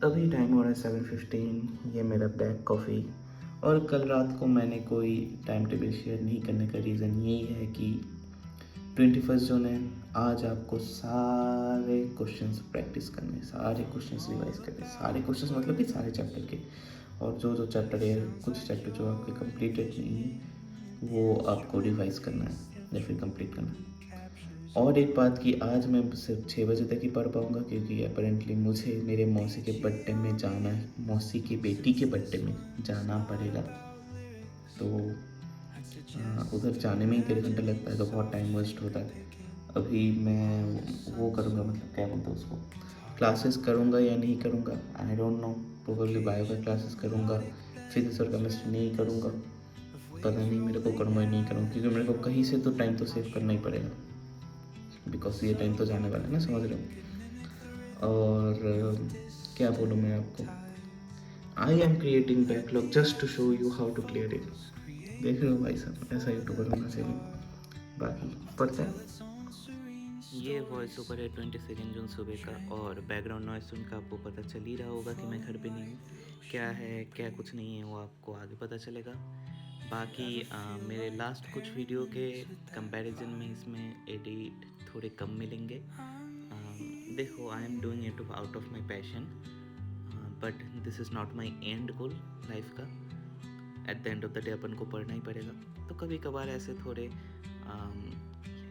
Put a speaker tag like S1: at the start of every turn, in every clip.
S1: अभी टाइम हो रहा है 7:15। ये मेरा ब्लैक कॉफ़ी। और कल रात को मैंने कोई टाइम टेबल शेयर नहीं करने का रीज़न यही है कि 21 जून है। आज आपको सारे क्वेश्चंस प्रैक्टिस करने, सारे क्वेश्चंस रिवाइज करने, सारे क्वेश्चंस मतलब कि सारे चैप्टर के। और जो जो चैप्टर है, कुछ चैप्टर जो आपके कंप्लीटेड नहीं है वो आपको रिवाइज करना है या फिर कंप्लीट करना है। और एक बात कि आज मैं सिर्फ 6 बजे तक ही पढ़ पाऊँगा क्योंकि अपेरेंटली मुझे मेरे मौसी के बर्थडे में जाना है, मौसी की बेटी के बर्थडे में जाना पड़ेगा। तो उधर जाने में ही 1.5 घंटा लगता है, तो बहुत टाइम वेस्ट होता है। अभी मैं वो करूँगा, मतलब क्या बोलते हैं उसको, क्लासेस करूँगा या नहीं करूँगा, I don't know. Probably bio का क्लासेस करूँगा, फिजिक्स और केमिस्ट्री नहीं करूँगा, पता नहीं मेरे को करूँगा या नहीं करूँगा, क्योंकि मेरे को कहीं से तो टाइम तो सेव करना ही पड़ेगा, बिकॉज ये टाइम तो जाने वाला है ना, समझ रहे हो। और क्या बोलूँ मैं आपको, I am creating backlog just to show you how to clear it. देख रहे हो भाई साहब, ऐसा यूट्यूबर होना चाहिए। बाकी पढ़ते हैं। ये वॉइस ओवर है 22 जून सुबह का, और बैकग्राउंड नॉइस सुन कर आपको पता चल ही रहा होगा कि मैं घर पे नहीं हूँ। क्या है क्या कुछ नहीं है वो आपको आगे पता चलेगा। बाकी मेरे लास्ट कुछ वीडियो के कंपैरिजन में इसमें एडिट थोड़े कम मिलेंगे। देखो, I am doing it out of my passion, but this is not my end goal life का। At the end of the day अपन को पढ़ना ही पड़ेगा, तो कभी कभार ऐसे थोड़े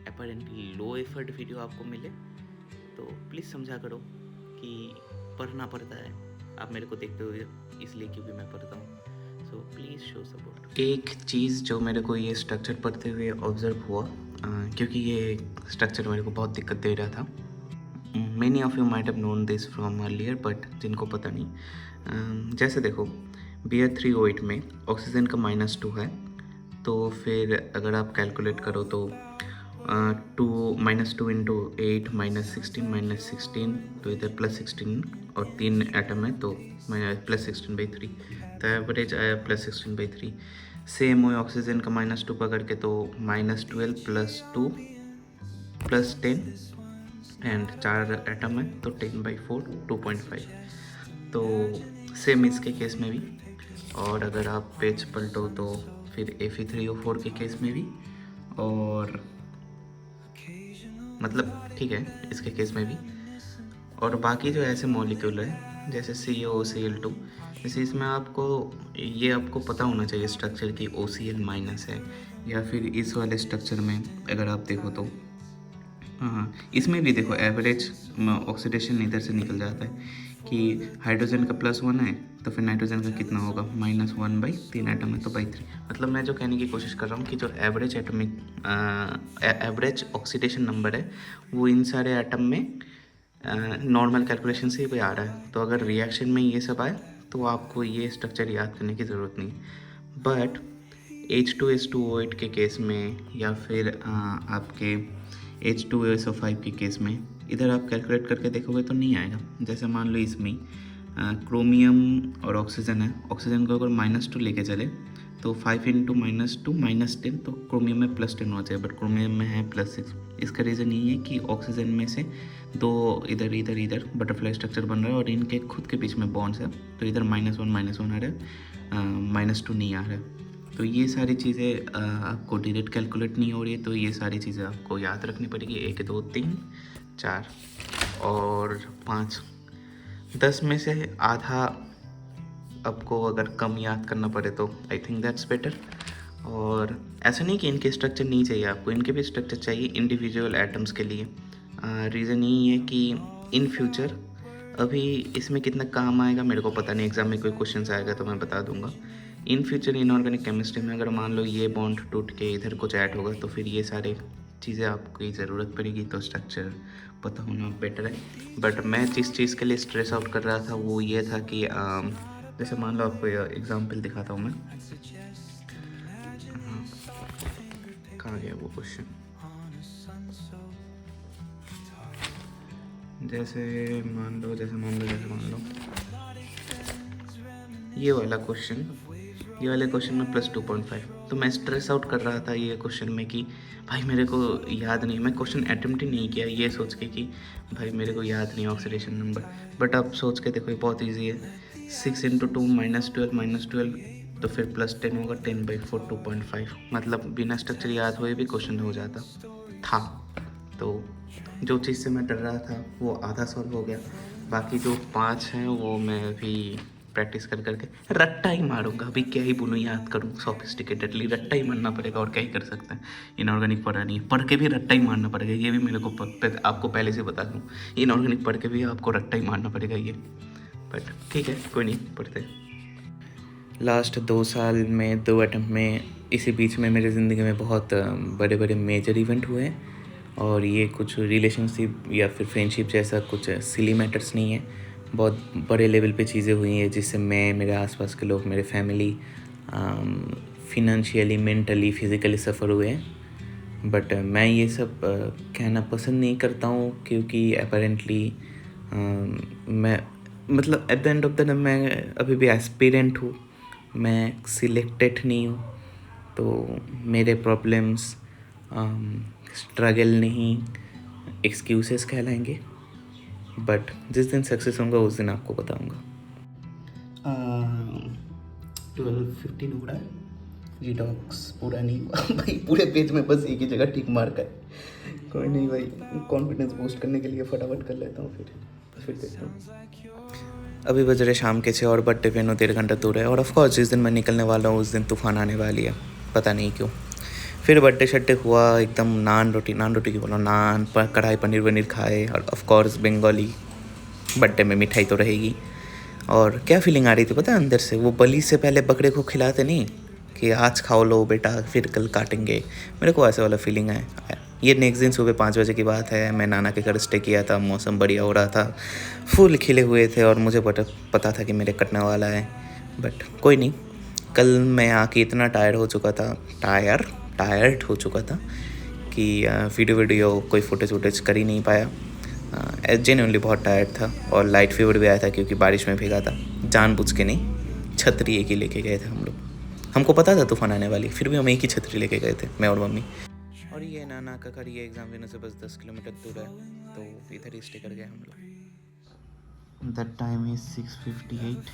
S1: अपेरेंटली लो एफर्ट वीडियो आपको मिले तो प्लीज़ समझा करो कि पढ़ना पड़ता है। आप मेरे को देखते हुए इसलिए क्योंकि मैं पढ़ता हूँ, सो प्लीज़ शो सपोर्ट। एक चीज़ जो मेरे को ये स्ट्रक्चर पढ़ते हुए ऑब्जर्व हुआ, क्योंकि ये स्ट्रक्चर मेरे को बहुत दिक्कत दे रहा था। Many of you might have known this from earlier, but जिनको पता नहीं, जैसे देखो Br3O8 में ऑक्सीजन का -2 है, तो फिर अगर आप कैलकुलेट करो तो 2 इंटू 8 -16 तो इधर +16, और 3 एटम है तो +16/3, तो एवरेज आया +16/3। सेम हुई ऑक्सीजन का -2 पकड़ के तो -12 + 2 + 10, एंड 4 एटम है तो 10/4 2.5। तो सेम इसके केस में भी, और अगर आप पेज पलटो तो फिर Fe3O4 के केस में भी, और मतलब ठीक है इसके केस में भी। और बाकी जो ऐसे मॉलिक्यूल है जैसे COCl2, जैसे इसमें आपको पता होना चाहिए स्ट्रक्चर की OCl- है, या फिर इस वाले स्ट्रक्चर में अगर आप देखो तो हाँ, इसमें भी देखो एवरेज ऑक्सीडेशन इधर से निकल जाता है कि हाइड्रोजन का +1 है तो फिर नाइट्रोजन का कितना होगा -1/3 एटम है तो /3। मतलब मैं जो कहने की कोशिश कर रहा हूँ कि जो एवरेज ऑक्सीडेशन नंबर है वो इन सारे एटम में नॉर्मल कैलकुलेशन से ही आ रहा है। तो अगर रिएक्शन में ये सब आए तो आपको ये स्ट्रक्चर याद करने की ज़रूरत नहीं। बट H2S2O8 के केस में, या फिर आपके H2SO5 के केस में, इधर आप कैलकुलेट करके देखोगे तो नहीं आएगा। जैसे मान लो इसमें क्रोमियम और ऑक्सीजन है, ऑक्सीजन को अगर -2 लेके चले तो 5 इंटू -2 -10, तो क्रोमियम में +10 हो जाए, बट क्रोमियम में है +6। इसका रीज़न यही है कि ऑक्सीजन में से 2 इधर इधर इधर बटरफ्लाई स्ट्रक्चर बन रहा है और इनके खुद के बीच में बॉन्ड्स है, तो इधर -1 -1 आ रहा है, -2 नहीं आ रहा है। तो ये सारी चीज़ें आपको डायरेक्ट कैलकुलेट नहीं हो रही है, तो ये सारी चीज़ें आपको याद रखनी पड़ेगी। 1 2 3 4 और 5, 10 में से आधा आपको अगर कम याद करना पड़े तो आई थिंक दैट्स बेटर। और ऐसा नहीं कि इनके स्ट्रक्चर नहीं चाहिए आपको, इनके भी स्ट्रक्चर चाहिए इंडिविजुअल एटम्स के लिए। रीज़न यही है कि इन फ्यूचर, अभी इसमें कितना काम आएगा मेरे को पता नहीं, एग्ज़ाम में कोई क्वेश्चन आएगा तो मैं बता दूंगा। इन फ्यूचर इनऑर्गेनिक केमिस्ट्री में अगर मान लो ये बॉन्ड टूट के इधर कुछ ऐड होगा तो फिर ये सारे चीज़ें आपको ज़रूरत पड़ेगी, तो स्ट्रक्चर पता होना बेटर है। बट मैं जिस चीज़ के लिए स्ट्रेस आउट कर रहा था वो ये था कि जैसे मान लो आपको एग्जाम्पल दिखाता हूँ मैं। कहाँ गया वो क्वेश्चन? जैसे मान लो ये वाला क्वेश्चन, ये वाले क्वेश्चन में +2.5 तो मैं स्ट्रेस आउट कर रहा था ये क्वेश्चन में कि भाई मेरे को याद नहीं, मैं क्वेश्चन अटेम्प्ट ही नहीं किया ये सोच के कि भाई मेरे को याद नहीं ऑक्सीडेशन नंबर। बट अब सोच के देखो ये बहुत ईजी है, 6 × 2 -12 तो फिर +10 होगा, 10/4 2.5, मतलब बिना स्ट्रक्चर याद हुए भी क्वेश्चन हो जाता था। तो जो चीज़ से मैं डर रहा था वो आधा सॉल्व हो गया, बाकी जो 5 हैं वो मैं अभी प्रैक्टिस कर करके रट्टा ही मारूंगा। अभी क्या ही बोलूँ, याद करूँ सोफिस्टिकेटेडली, रट्टा ही मारना पड़ेगा और क्या ही कर सकते हैं। इनऑर्गेनिक पढ़ा नहीं है, पढ़ के भी रट्टा ही मारना पड़ेगा, ये भी मेरे को आपको पहले से बता दूँ। इनऑर्गेनिक पढ़ के भी आपको रट्टा ही मारना पड़ेगा ये, बट ठीक है कोई नहीं, पढ़ते। लास्ट 2 साल में 2 अटेम्प्ट में, इसी बीच में मेरी ज़िंदगी में बहुत बड़े बड़े मेजर इवेंट हुए हैं, और ये कुछ रिलेशनशिप या फिर फ्रेंडशिप जैसा कुछ सिली मैटर्स नहीं है, बहुत बड़े लेवल पे चीज़ें हुई हैं जिससे मैं, मेरे आसपास के लोग, मेरे फैमिली फिनंशियली, मेंटली, फिज़िकली सफ़र हुए हैं। बट मैं ये सब कहना पसंद नहीं करता हूँ, क्योंकि अपेरेंटली मैं, मतलब eight the end of the day मैं अभी भी एस्पिरेंट हूँ, मैं सिलेक्टेड नहीं हूँ। तो मेरे प्रॉब्लम्स स्ट्रगल नहीं, एक्सक्यूजेस कहलाएंगे। बट जिस दिन सक्सेस होगा उस दिन आपको बताऊंगा। 12:15 हो रहा है, डिटॉक्स पूरा नहीं हुआ भाई, पूरे पेज में बस एक ही जगह टिक मार कर। कोई नहीं भाई, कॉन्फिडेंस बूस्ट करने के लिए फटाफट कर लेता हूँ, फिर देखता हूँ। अभी बज रहे शाम के 6 और बर्थडे पे 1.5 घंटा दूर है, और ऑफकोर्स जिस दिन मैं निकलने वाला हूँ उस दिन तूफान आने वाली है, पता नहीं क्यों। फिर बर्थडे शड्डे हुआ, एकदम नान रोटी की बोलो, नान पर कढ़ाई पनीर वनीर खाए, और ऑफकोर्स बंगाली बर्थडे में मिठाई तो रहेगी। और क्या फीलिंग आ रही थी पता है अंदर से, वो बलि से पहले बकरे को खिलाते नहीं कि आज खाओ लो बेटा फिर कल काटेंगे, मेरे को ऐसे वाला फीलिंग आया। ये नेक्स्ट दिन सुबह 5 बजे की बात है, मैं नाना के घर स्टे किया था, मौसम बढ़िया हो रहा था, फूल खिले हुए थे, और मुझे पता था कि मेरे कटने वाला है। बट कोई नहीं, कल मैं आके इतना टायर्ड हो चुका था कि वीडियो कोई फुटेज कर ही नहीं पाया। जेन्युइनली बहुत टायर्ड था, और लाइट फीवर भी आया था क्योंकि बारिश में भीगा था, जानबूझ के नहीं, छतरी एक ही लेके गए थे हम लोग। हमको पता था तूफान आने वाली, फिर भी हम एक ही छतरी लेके गए थे, मैं और मम्मी। और ये नाना का घर, ये एग्ज़ाम देने से बस 10 किलोमीटर दूर है, तो इधर ही स्टे कर गए हम लोग। That time is 6:58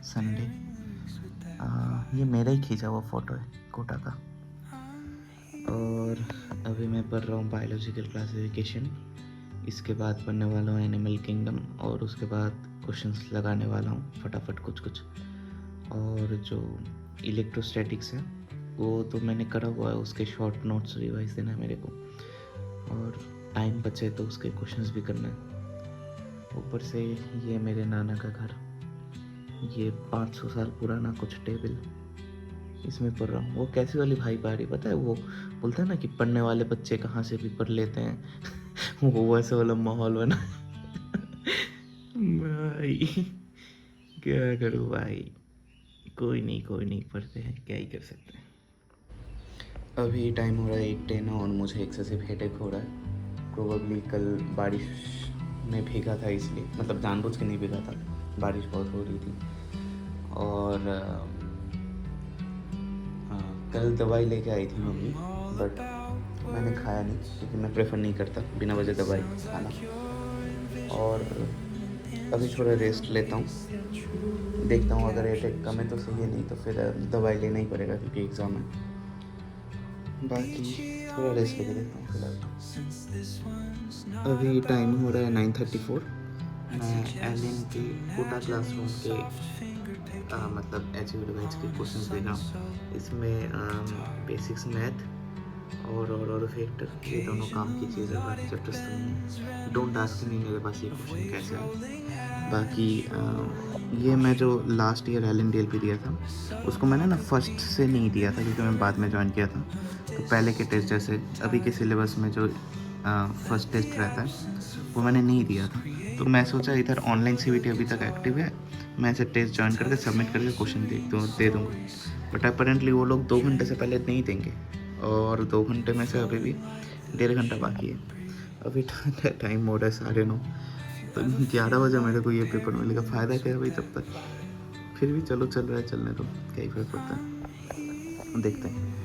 S1: Sunday. ये मेरा ही खींचा हुआ फ़ोटो है कोटा का। और अभी मैं पढ़ रहा हूँ बायोलॉजिकल क्लासिफिकेशन, इसके बाद पढ़ने वाला हूँ एनिमल किंगडम, और उसके बाद क्वेश्चंस लगाने वाला हूँ फटाफट कुछ। और जो इलेक्ट्रोस्टैटिक्स है वो तो मैंने करा हुआ है, उसके शॉर्ट नोट्स रिवाइज देना है मेरे को, और टाइम बचे तो उसके क्वेश्चंस भी करना है। ऊपर से ये मेरे नाना का घर, ये 500 साल पुराना कुछ टेबल, इसमें पढ़ रहा हूँ। वो कैसी वाली भाई बारी पता है, वो बोलता है ना कि पढ़ने वाले बच्चे कहाँ से भी पढ़ लेते हैं वो वैसे वाला माहौल बना भाई क्या करूँ भाई, कोई नहीं पढ़ते हैं, क्या ही कर सकते हैं। अभी टाइम हो रहा है 8:10 और मुझे एक्सेसिव हेडेक हो रहा है। प्रोबेबली कल बारिश में भीगा था, इसलिए, मतलब जानबूझ के नहीं भीगा था, बारिश बहुत हो रही थी। और कल दवाई लेके आई थी मम्मी, बट मैंने खाया नहीं क्योंकि मैं प्रेफर नहीं करता बिना वजह दवाई खाना। और अभी थोड़ा रेस्ट लेता हूँ, देखता हूँ अगर अटैक कम है तो सही है, नहीं तो फिर दवाई लेना ही पड़ेगा क्योंकि एग्ज़ाम है। बाकी थोड़ा रेस्ट लेके देखता हूँ फिलहाल। अभी टाइम हो रहा है 9:34। मैं एलिन के कोटा क्लासरूम के मतलब एचयूड बैच के क्वेश्चंस देख रहा हूँ। इसमें बेसिक्स मैथ और फैक्टर, ये दोनों काम की चीज़ें, बाकी चैप्टर्स तो नहीं। डोंट आस्क मी मेरे पास ये क्वेश्चन कैसे है। बाकी ये मैं जो लास्ट ईयर LNDLP दिया था उसको मैंने ना फर्स्ट से नहीं दिया था क्योंकि मैं बाद में ज्वाइन किया था। तो पहले के टेस्ट जैसे अभी के सिलेबस में जो फर्स्ट टेस्ट रहता है वो मैंने नहीं दिया था। तो मैं सोचा इधर ऑनलाइन CVT अभी तक एक्टिव है, मैं ऐसे टेस्ट ज्वाइन करके सबमिट करके क्वेश्चन दे दूँगा। बट अपेरेंटली वो लोग 2 घंटे से पहले नहीं देंगे, और 2 घंटे में से अभी भी 1.5 घंटा बाकी है। अभी टाइम हो रहा है 9:30, तो 11 बजे मेरे को ये पेपर मिलेगा, फ़ायदा क्या है भाई तब तक। फिर भी चलो चल रहा है, चलने दो, क्या ही फर्क पड़ता है। देखते हैं।